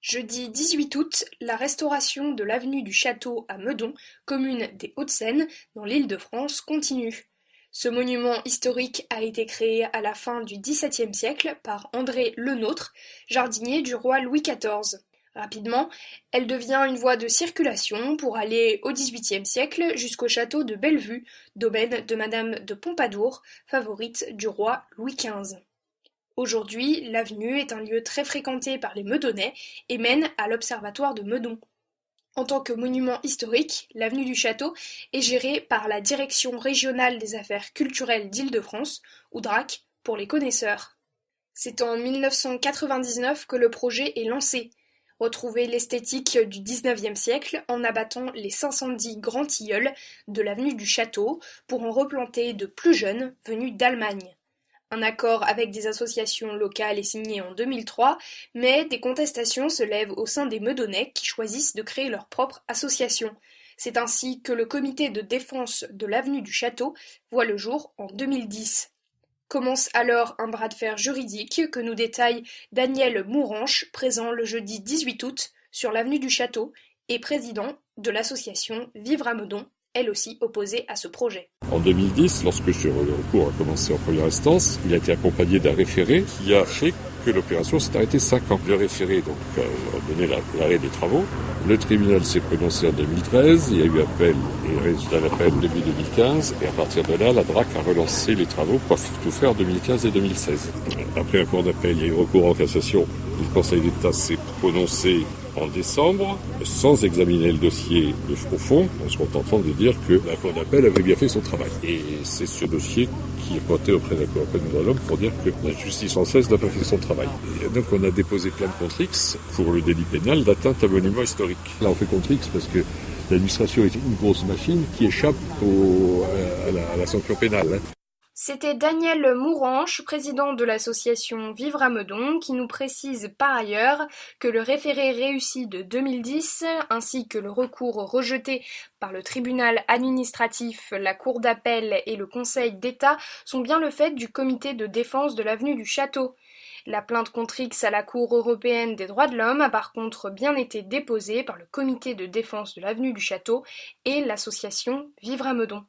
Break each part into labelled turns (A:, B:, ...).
A: Jeudi 18 août, la restauration de l'avenue du Château à Meudon, commune des Hauts-de-Seine, dans l'Île-de-France, continue. Ce monument historique a été créé à la fin du XVIIe siècle par André Lenôtre, jardinier du roi Louis XIV. Rapidement, elle devient une voie de circulation pour aller au XVIIIe siècle jusqu'au château de Bellevue, domaine de Madame de Pompadour, favorite du roi Louis XV. Aujourd'hui, l'avenue est un lieu très fréquenté par les Meudonnais et mène à l'Observatoire de Meudon. En tant que monument historique, l'avenue du Château est gérée par la Direction régionale des affaires culturelles d'Île-de-France, ou DRAC pour les connaisseurs. C'est en 1999 que le projet est lancé. Retrouver l'esthétique du XIXe siècle en abattant les 510 grands tilleuls de l'avenue du Château pour en replanter de plus jeunes venus d'Allemagne. Un accord avec des associations locales est signé en 2003, mais des contestations se lèvent au sein des Meudonnais qui choisissent de créer leur propre association. C'est ainsi que le comité de défense de l'avenue du Château voit le jour en 2010. Commence alors un bras de fer juridique que nous détaille Daniel Mouranche, présent le jeudi 18 août sur l'avenue du Château et président de l'association Vivre à Meudon, elle aussi opposée à ce projet.
B: En 2010, lorsque le recours a commencé en première instance, il a été accompagné d'un référé qui a fait que l'opération s'est arrêtée 5 ans. Le référé donc, a donné l'arrêt des travaux. Le tribunal s'est prononcé en 2013, il y a eu appel et résultat d'appel début 2015, et à partir de là, la DRAC a relancé les travaux pour tout faire en 2015 et 2016. Après un cours d'appel, il y a eu recours en cassation. Le Conseil d'État s'est prononcé en décembre, sans examiner le dossier au fond, en se contentant de dire que la Cour d'appel avait bien fait son travail. Et c'est ce dossier qui est porté auprès de la Cour d'appel de l'homme pour dire que la justice française n'a pas fait son travail. Et donc on a déposé plainte contre X pour le délit pénal d'atteinte à monument historique. Là on fait contre X parce que l'administration est une grosse machine qui échappe à la sanction pénale.
A: C'était Daniel Mouranche, président de l'association Vivre à Meudon, qui nous précise par ailleurs que le référé réussi de 2010 ainsi que le recours rejeté par le tribunal administratif, la Cour d'appel et le Conseil d'État sont bien le fait du comité de défense de l'avenue du Château. La plainte contre X à la Cour européenne des droits de l'homme a par contre bien été déposée par le comité de défense de l'avenue du Château et l'association Vivre à Meudon.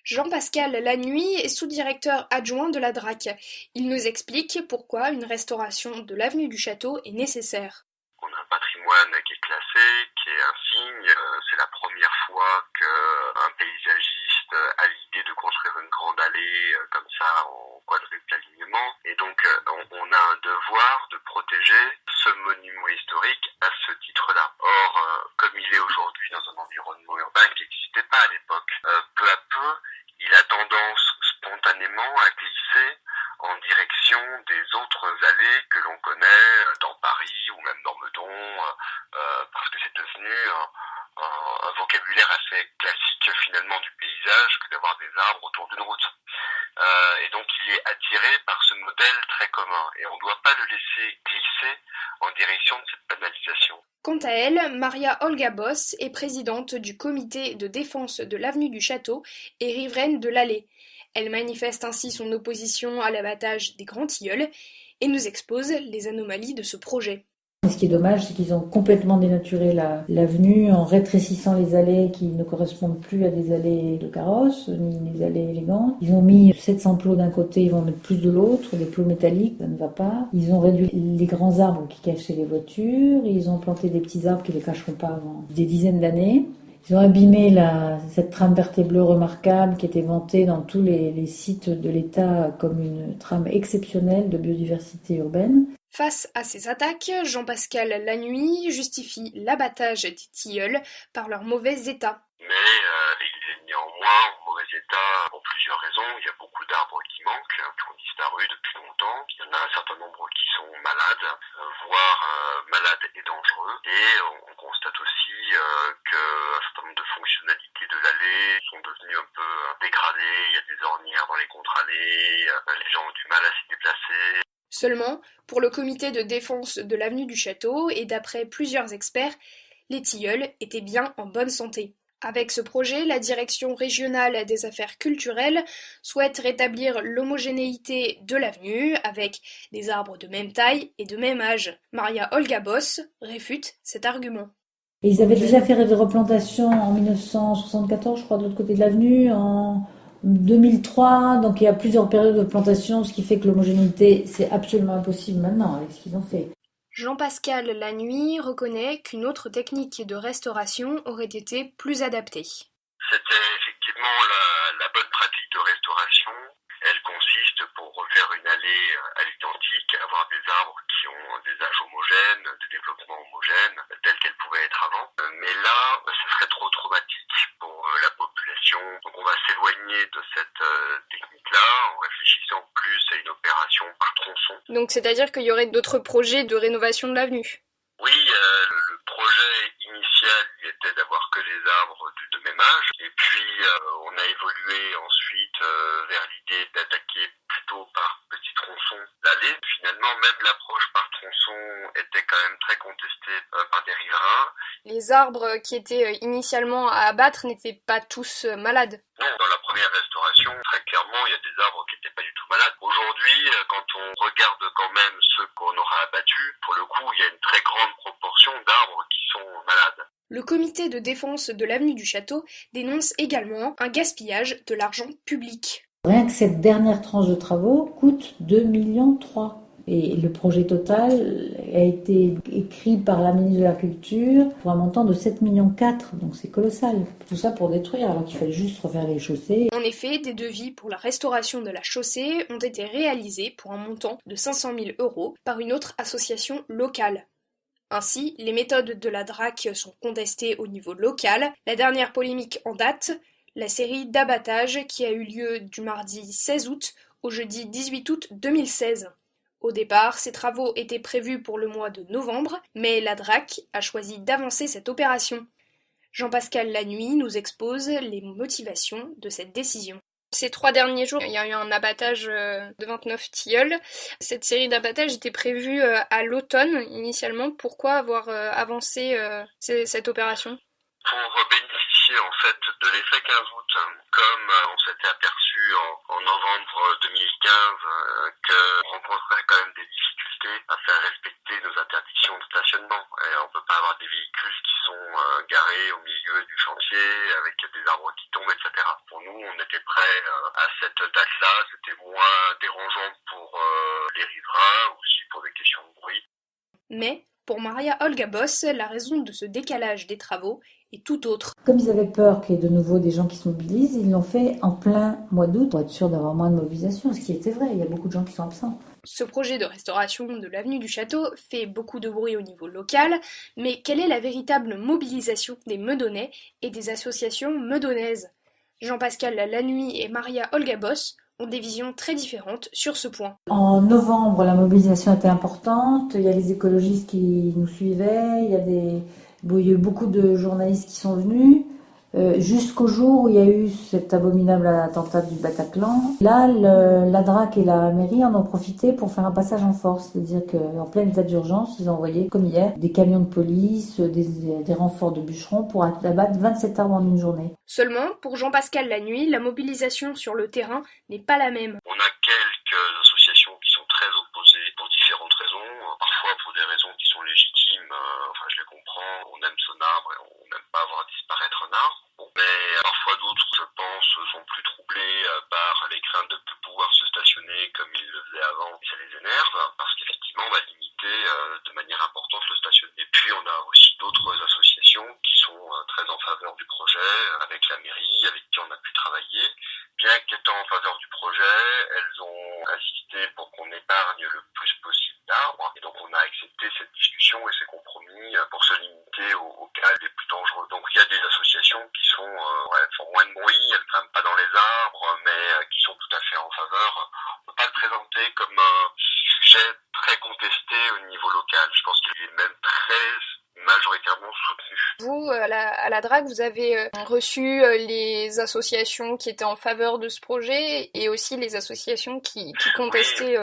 A: Jean-Pascal Lanuy est sous-directeur adjoint de la DRAC. Il nous explique pourquoi une restauration de l'avenue du Château est nécessaire.
C: On a un patrimoine qui est classé, qui est un signe. C'est la première fois qu'un paysagiste a l'idée de construire une grande allée comme ça en quadruple alignement. Et donc on a un devoir de protéger ce monument historique à ce titre-là. Or, comme il est aujourd'hui dans un environnement urbain qui n'existait pas à l'époque, peu à peu, il a tendance spontanément à glisser en direction des autres allées que l'on connaît dans Paris ou même dans Meudon, parce que c'est devenu un vocabulaire assez classique finalement du paysage que d'avoir des arbres autour d'une route. Et donc il est attiré par ce modèle très commun et on ne doit pas le laisser glisser en direction de cette banalisation.
A: Quant à elle, Maria Olga Boss est présidente du comité de défense de l'avenue du Château et riveraine de l'allée. Elle manifeste ainsi son opposition à l'abattage des grands tilleuls et nous expose les anomalies de ce projet.
D: Ce qui est dommage, c'est qu'ils ont complètement dénaturé l'avenue en rétrécissant les allées qui ne correspondent plus à des allées de carrosses, ni des allées élégantes. Ils ont mis 700 plots d'un côté, ils vont mettre plus de l'autre, des plots métalliques, ça ne va pas. Ils ont réduit les grands arbres qui cachaient les voitures, ils ont planté des petits arbres qui ne les cacheront pas avant des dizaines d'années. Ils ont abîmé cette trame verte et bleue remarquable qui était vantée dans tous les sites de l'État comme une trame exceptionnelle de biodiversité urbaine.
A: Face à ces attaques, Jean-Pascal Lanuy justifie l'abattage des tilleuls par leur mauvais état.
C: Mais il est néanmoins en mauvais état pour plusieurs raisons. Il y a beaucoup d'arbres qui manquent, qui ont disparu depuis longtemps. Il y en a un certain nombre qui sont malades, voire malades et dangereux. Et on constate aussi qu'un certain nombre de fonctionnalités de l'allée sont devenues un peu dégradées. Il y a des ornières dans les contre-allées, les gens ont du mal à s'y déplacer.
A: Seulement, pour le comité de défense de l'avenue du Château et d'après plusieurs experts, les tilleuls étaient bien en bonne santé. Avec ce projet, la Direction régionale des affaires culturelles souhaite rétablir l'homogénéité de l'avenue avec des arbres de même taille et de même âge. Maria Olga Boss réfute cet argument.
D: Et ils avaient déjà fait des replantations en 1974, je crois, de l'autre côté de l'avenue, en 2003. Donc il y a plusieurs périodes de plantation, ce qui fait que l'homogénéité, c'est absolument impossible maintenant avec ce qu'ils ont fait.
A: Jean-Pascal Lanuy reconnaît qu'une autre technique de restauration aurait été plus adaptée.
C: C'était effectivement la bonne pratique de restauration. Elle consiste, pour refaire une allée à l'identique, à avoir des arbres qui ont des âges homogènes, des développements homogènes, tels qu'elles pouvaient être avant. Mais là, ce serait trop traumatique pour la population. Donc on va s'éloigner de cette technique-là en réfléchissant plus à une opération par tronçon.
A: Donc c'est-à-dire qu'il y aurait d'autres projets de rénovation de l'avenue?
C: Oui, le projet initial était d'avoir que les arbres de même âge. Et puis on a évolué ensuite vers l'idée d'attaquer plutôt par petits tronçons l'allée. Finalement, même l'approche par tronçon était quand même très contestée par des riverains.
A: Les arbres qui étaient initialement à abattre n'étaient pas tous malades?
C: Non, dans la première restauration, très clairement, il y a des arbres qui n'étaient pas du tout malades. Aujourd'hui, quand on regarde quand même ceux qu'on aura abattus, pour le coup, il y a une très grande proportion d'arbres qui sont malades.
A: Le comité de défense de l'avenue du Château dénonce également un gaspillage de l'argent public.
D: Rien que cette dernière tranche de travaux coûte 2,3 millions. Et le projet total a été écrit par la ministre de la Culture pour un montant de 7,4 millions. Donc c'est colossal. Tout ça pour détruire, alors qu'il fallait juste refaire les chaussées.
A: En effet, des devis pour la restauration de la chaussée ont été réalisés pour un montant de 500 000 € par une autre association locale. Ainsi, les méthodes de la DRAC sont contestées au niveau local. La dernière polémique en date, la série d'abattage qui a eu lieu du mardi 16 août au jeudi 18 août 2016. Au départ, ces travaux étaient prévus pour le mois de novembre, mais la DRAC a choisi d'avancer cette opération. Jean-Pascal Lanuy nous expose les motivations de cette décision. Ces 3 derniers jours, il y a eu un abattage de 29 tilleuls. Cette série d'abattage était prévue à l'automne initialement. Pourquoi avoir avancé cette opération?
C: Pour bénéficier en fait de l'effet 15 août, comme on s'était aperçu en novembre 2015 qu'on rencontrait quand même des difficultés à faire respecter nos interdictions de stationnement. Et on ne peut pas avoir des véhicules qui sont garés au milieu du chantier avec des arbres qui tombent, etc. Pour nous, on était prêts à cette date-là. C'était moins dérangeant pour les riverains, aussi pour des questions de bruit.
A: Mais, pour Maria Olga Boss, la raison de ce décalage des travaux est tout autre.
D: Comme ils avaient peur qu'il y ait de nouveau des gens qui se mobilisent, ils l'ont fait en plein mois d'août pour être sûr d'avoir moins de mobilisation, ce qui était vrai, il y a beaucoup de gens qui sont absents.
A: Ce projet de restauration de l'avenue du Château fait beaucoup de bruit au niveau local, mais quelle est la véritable mobilisation des Meudonnais et des associations meudonnaises? Jean-Pascal Lanuy et Maria Olga Boss ont des visions très différentes sur ce point.
D: En novembre, la mobilisation était importante, il y a les écologistes qui nous suivaient, il y a eu beaucoup de journalistes qui sont venus, jusqu'au jour où il y a eu cet abominable attentat du Bataclan. Là, la DRAC et la mairie en ont profité pour faire un passage en force, c'est-à-dire qu'en plein état d'urgence, ils ont envoyé, comme hier, des camions de police, des renforts de bûcherons pour abattre 27 arbres en une journée.
A: Seulement, pour Jean-Pascal Lanuy, la mobilisation sur le terrain n'est pas la même.
C: On a quelques associations qui sont très opposées pour différentes raisons, parfois pour des raisons qui sont légitimes, je les comprends, on aime son arbre et on n'aime pas voir disparaître un arbre. Mais parfois d'autres, je pense, sont plus troublés par les craintes de ne plus pouvoir se stationner comme ils le faisaient avant. Ça les énerve parce qu'effectivement, on va limiter de manière importante le stationnement. Et puis, on a aussi d'autres associations qui sont très en faveur du projet, avec la mairie, avec qui on a pu travailler. Bien qu'étant en faveur du projet, elles ont insisté pour qu'on épargne le plus possible d'arbres. Et donc, on a accepté cette discussion et ces compromis pour se limiter aux cas les plus dangereux. Donc, il y a des associations qui font moins de bruit, elles ne grimpent pas dans les arbres, mais qui sont tout à fait en faveur. On ne peut pas le présenter comme un sujet très contesté au niveau local. Je pense qu'il est même très majoritairement soutenu.
A: Vous, à la DRAC, vous avez reçu les associations qui étaient en faveur de ce projet et aussi les associations qui contestaient...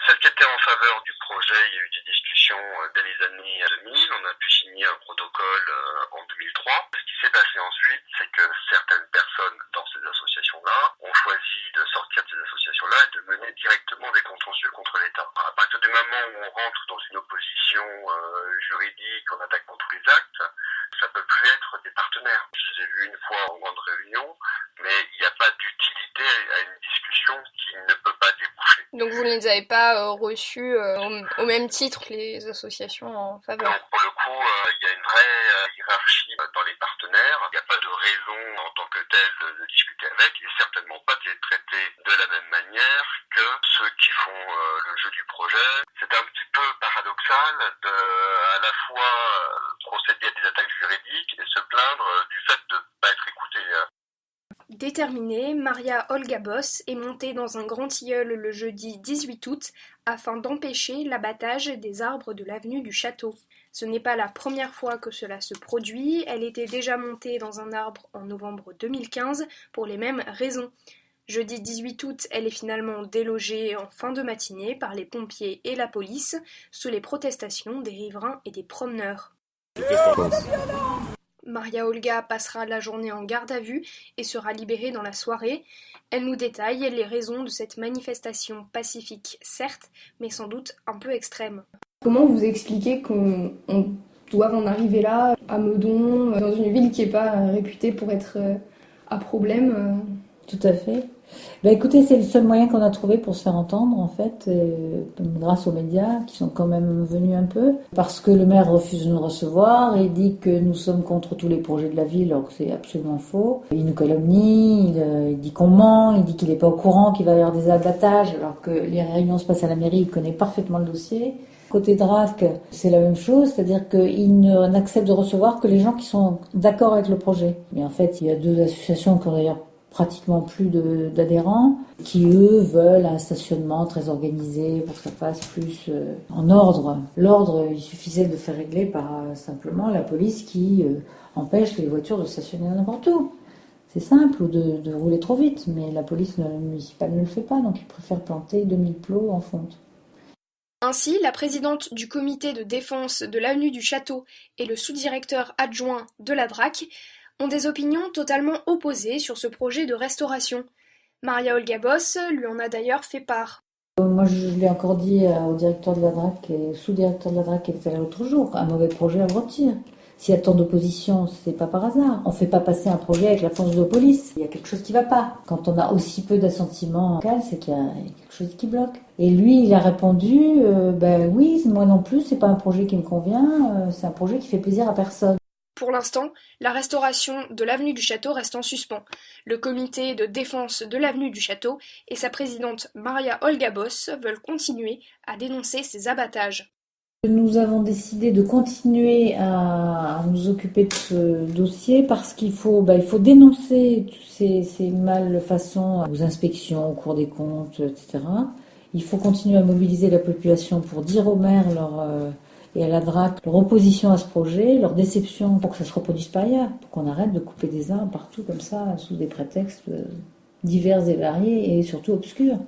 C: Celles qui étaient en faveur du projet, il y a eu des discussions l'association dès les années 2000. On a pu signer un protocole en 2003. Ce qui s'est passé ensuite, c'est que certaines personnes dans ces associations-là ont choisi de sortir de ces associations-là et de mener directement des contentieux contre l'État. À partir du moment où on rentre dans une opposition juridique, en attaquant tous les actes, ça peut plus être des partenaires. Je les ai vus une fois en grande réunion, mais il n'y a pas d'utilité à une discussion qui ne peut pas déboucher.
A: Donc vous ne les avez pas reçus au même titre que les associations en faveur.
C: Donc pour le coup, il y a une vraie hiérarchie dans les partenaires. Il n'y a pas de raison en tant que telle de discuter avec, et certainement pas de les traiter de la même manière que ceux qui font le jeu du projet. C'est un petit peu paradoxal de à la fois procéder à des attaques juridiques et se plaindre du fait de ne pas être écouté.
A: Déterminée, Maria Olga Boss est montée dans un grand tilleul le jeudi 18 août afin d'empêcher l'abattage des arbres de l'avenue du Château. Ce n'est pas la première fois que cela se produit, elle était déjà montée dans un arbre en novembre 2015 pour les mêmes raisons. Jeudi 18 août, elle est finalement délogée en fin de matinée par les pompiers et la police sous les protestations des riverains et des promeneurs. Maria Olga passera la journée en garde à vue et sera libérée dans la soirée. Elle nous détaille les raisons de cette manifestation pacifique, certes, mais sans doute un peu extrême.
E: Comment vous expliquez qu'on doive en arriver là, à Meudon, dans une ville qui n'est pas réputée pour être à problème
D: Tout à fait. Écoutez, c'est le seul moyen qu'on a trouvé pour se faire entendre, en fait, grâce aux médias qui sont quand même venus un peu, parce que le maire refuse de nous recevoir, il dit que nous sommes contre tous les projets de la ville, alors que c'est absolument faux. Il nous calomnie, il dit qu'on ment, il dit qu'il n'est pas au courant qu'il va y avoir des abattages, alors que les réunions se passent à la mairie, il connaît parfaitement le dossier. Côté DRAC, c'est la même chose, c'est-à-dire qu'il n'accepte de recevoir que les gens qui sont d'accord avec le projet. Mais en fait, il y a deux associations qui ont d'ailleurs pratiquement plus d'adhérents, qui eux veulent un stationnement très organisé pour que ça fasse plus en ordre. L'ordre, il suffisait de faire régler par simplement la police qui empêche les voitures de stationner n'importe où. C'est simple, ou de rouler trop vite, mais la police municipale ne le fait pas, donc ils préfèrent planter 2000 plots en fonte.
A: Ainsi, la présidente du comité de défense de l'avenue du Château et le sous-directeur adjoint de la DRAC ont des opinions totalement opposées sur ce projet de restauration. Maria Olga Boss lui en a d'ailleurs fait part.
D: Moi, je l'ai encore dit au directeur de la DRAC et au sous-directeur de la DRAC qui était là l'autre jour, un mauvais projet à retire. S'il y a tant d'opposition, c'est pas par hasard. On fait pas passer un projet avec la force de police. Il y a quelque chose qui va pas. Quand on a aussi peu d'assentiment local, c'est qu'il y a quelque chose qui bloque. Et lui, il a répondu, oui, moi non plus, c'est pas un projet qui me convient, c'est un projet qui fait plaisir à personne.
A: Pour l'instant, la restauration de l'avenue du Château reste en suspens. Le comité de défense de l'avenue du Château et sa présidente Maria Olga Boss veulent continuer à dénoncer ces abattages.
D: Nous avons décidé de continuer à nous occuper de ce dossier parce qu'il faut dénoncer ces malfaçons aux inspections, aux cours des comptes, etc. Il faut continuer à mobiliser la population pour dire aux maires et à la DRAC leur opposition à ce projet, leur déception pour que ça ne se reproduise pas ailleurs, pour qu'on arrête de couper des arbres partout comme ça, sous des prétextes divers et variés et surtout obscurs.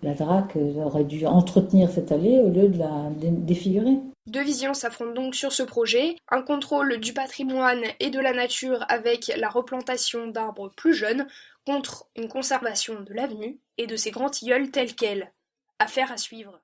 D: La DRAC aurait dû entretenir cette allée au lieu de la défigurer.
A: Deux visions s'affrontent donc sur ce projet, un contrôle du patrimoine et de la nature avec la replantation d'arbres plus jeunes contre une conservation de l'avenue et de ses grands tilleuls tels quels. Affaire à suivre.